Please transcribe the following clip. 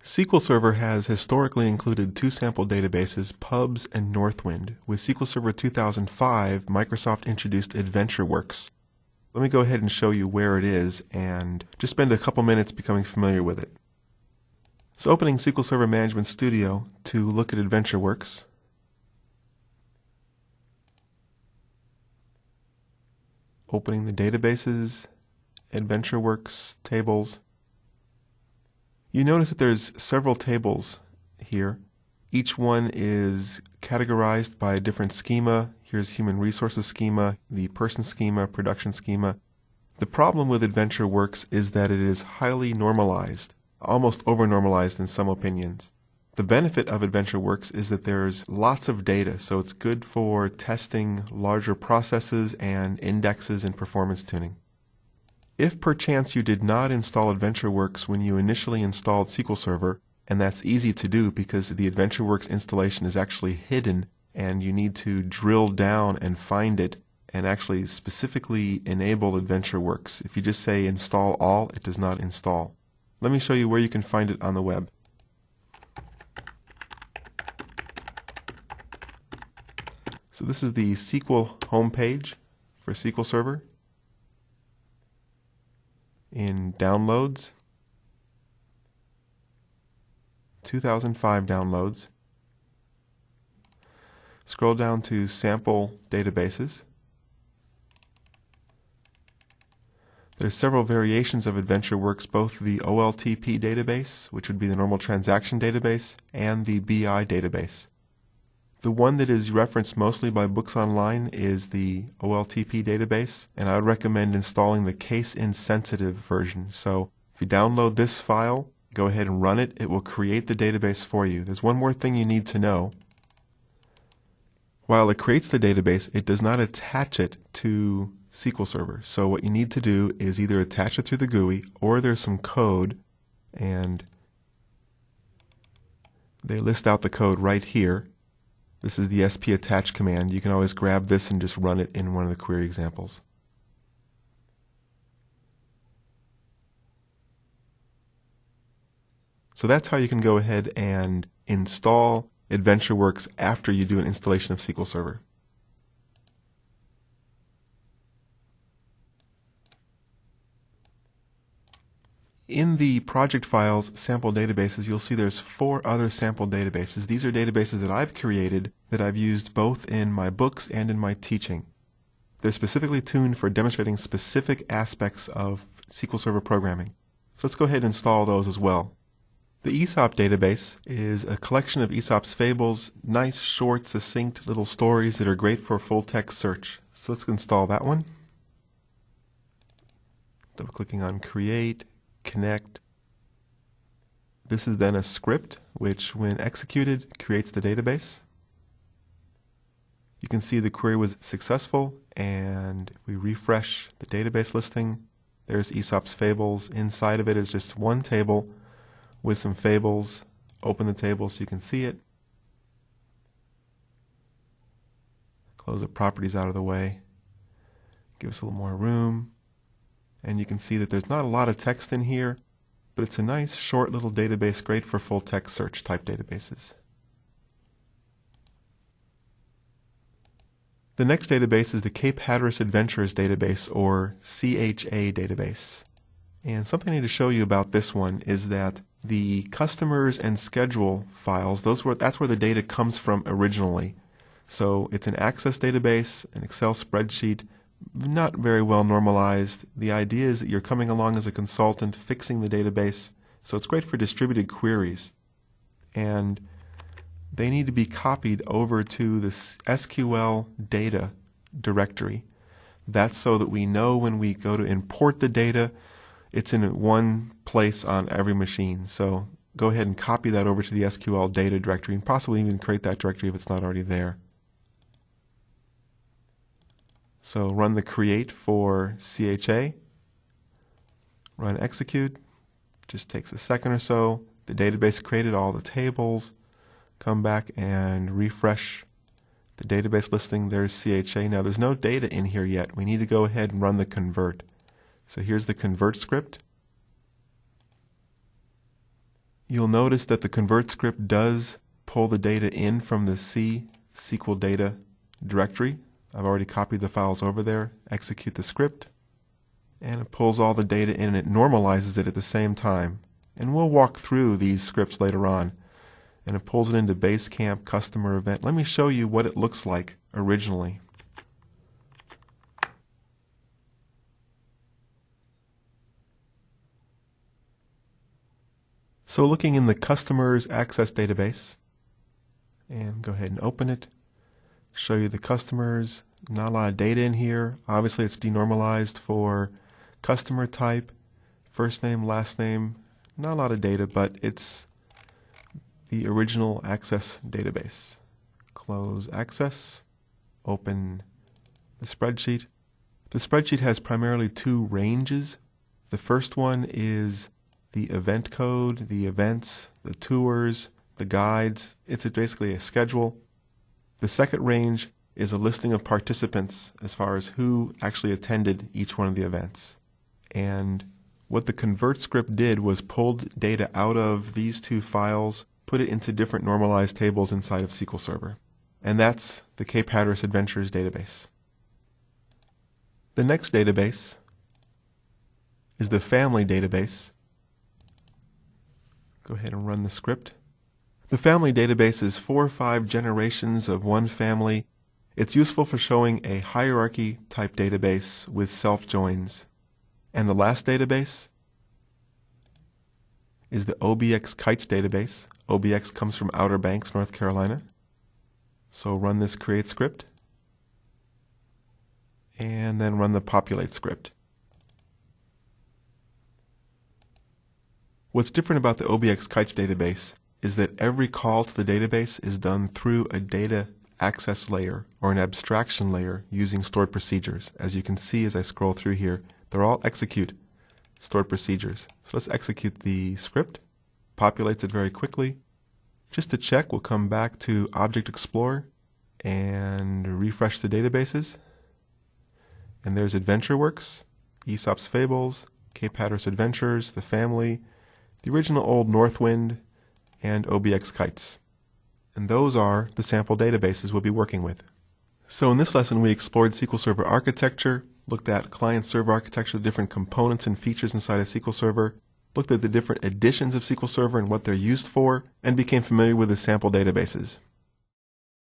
SQL Server has historically included two sample databases, Pubs and Northwind. With SQL Server 2005, Microsoft introduced AdventureWorks. Let me go ahead and show you where it is and just spend a couple minutes becoming familiar with it. So opening SQL Server Management Studio to look at AdventureWorks. Opening the databases, AdventureWorks tables. You notice that there's several tables here. Each one is categorized by a different schema. Here's human resources schema, the person schema, production schema. The problem with AdventureWorks is that it is highly normalized, almost over-normalized in some opinions. The benefit of AdventureWorks is that there's lots of data, so it's good for testing larger processes and indexes and performance tuning. If perchance you did not install AdventureWorks when you initially installed SQL Server, and that's easy to do because the AdventureWorks installation is actually hidden and you need to drill down and find it and actually specifically enable AdventureWorks. If you just say install all, it does not install. Let me show you where you can find it on the web. So this is the SQL homepage for SQL Server. In Downloads, 2005 downloads. Scroll down to Sample Databases. There's several variations of AdventureWorks, both the OLTP database, which would be the normal transaction database, and the BI database. The one that is referenced mostly by books online is the OLTP database, and I would recommend installing the case-insensitive version. So if you download this file, go ahead and run it. It will create the database for you. There's one more thing you need to know. While it creates the database, it does not attach it to SQL Server. So what you need to do is either attach it through the GUI, or there's some code, and they list out the code right here. This is the spattach command. You can always grab this and just run it in one of the query examples. So that's how you can go ahead and install AdventureWorks after you do an installation of SQL Server. In the project files, sample databases, you'll see there's 4 other sample databases. These are databases that I've created that I've used both in my books and in my teaching. They're specifically tuned for demonstrating specific aspects of SQL Server programming. So let's go ahead and install those as well. The Aesop database is a collection of Aesop's fables, nice, short, succinct little stories that are great for full-text search. So let's install that one. Double-clicking on Create, Connect. This is then a script which, when executed, creates the database. You can see the query was successful, and if we refresh the database listing, there's Aesop's fables. Inside of it is just one table with some fables. Open the table so you can see it. Close the properties out of the way. Give us a little more room. And you can see that there's not a lot of text in here, but it's a nice short little database, great for full text search type databases. The next database is the Cape Hatteras Adventures database, or CHA database. And something I need to show you about this one is that the customers and schedule files, that's where the data comes from originally. So it's an Access database, an Excel spreadsheet, not very well normalized. The idea is that you're coming along as a consultant, fixing the database, so it's great for distributed queries. And they need to be copied over to the SQL data directory. That's so that we know when we go to import the data, it's in one place on every machine. So go ahead and copy that over to the SQL data directory, and possibly even create that directory if it's not already there. So run the create for CHA, run execute, just takes a second or so. The database created all the tables. Come back and refresh the database listing. There's CHA. Now there's no data in here yet. We need to go ahead and run the convert. So here's the convert script. You'll notice that the convert script does pull the data in from the C SQL data directory. I've already copied the files over there. Execute the script, and it pulls all the data in and it normalizes it at the same time. And we'll walk through these scripts later on. And it pulls it into Basecamp customer event. Let me show you what it looks like originally. So looking in the customers access database, and go ahead and open it, show you the customers. Not a lot of data in here. Obviously it's denormalized for customer type, first name, last name. Not a lot of data, but it's the original access database. Close access, open the spreadsheet. The spreadsheet has primarily two ranges. The first one is the event code, the events, the tours, the guides. It's basically a schedule. The second range is a listing of participants as far as who actually attended each one of the events. And what the convert script did was pulled data out of these two files, put it into different normalized tables inside of SQL Server. And that's the Cape Hatteras Adventures database. The next database is the family database. Go ahead and run the script. The family database is 4 or 5 generations of one family. It's useful for showing a hierarchy type database with self-joins. And the last database is the OBX Kites database. OBX comes from Outer Banks, North Carolina. So run this create script, and then run the populate script. What's different about the OBX Kites database is that every call to the database is done through a data access layer or an abstraction layer using stored procedures. As you can see as I scroll through here, they're all execute stored procedures. So let's execute the script. Populates it very quickly. Just to check, we'll come back to Object Explorer and refresh the databases. And there's AdventureWorks, Aesop's Fables, Cape Hatteras Adventures, the family, the original Old Northwind, and OBX Kites. And those are the sample databases we'll be working with. So in this lesson we explored SQL Server architecture, looked at client-server architecture, the different components and features inside of SQL Server, looked at the different editions of SQL Server and what they're used for, and became familiar with the sample databases.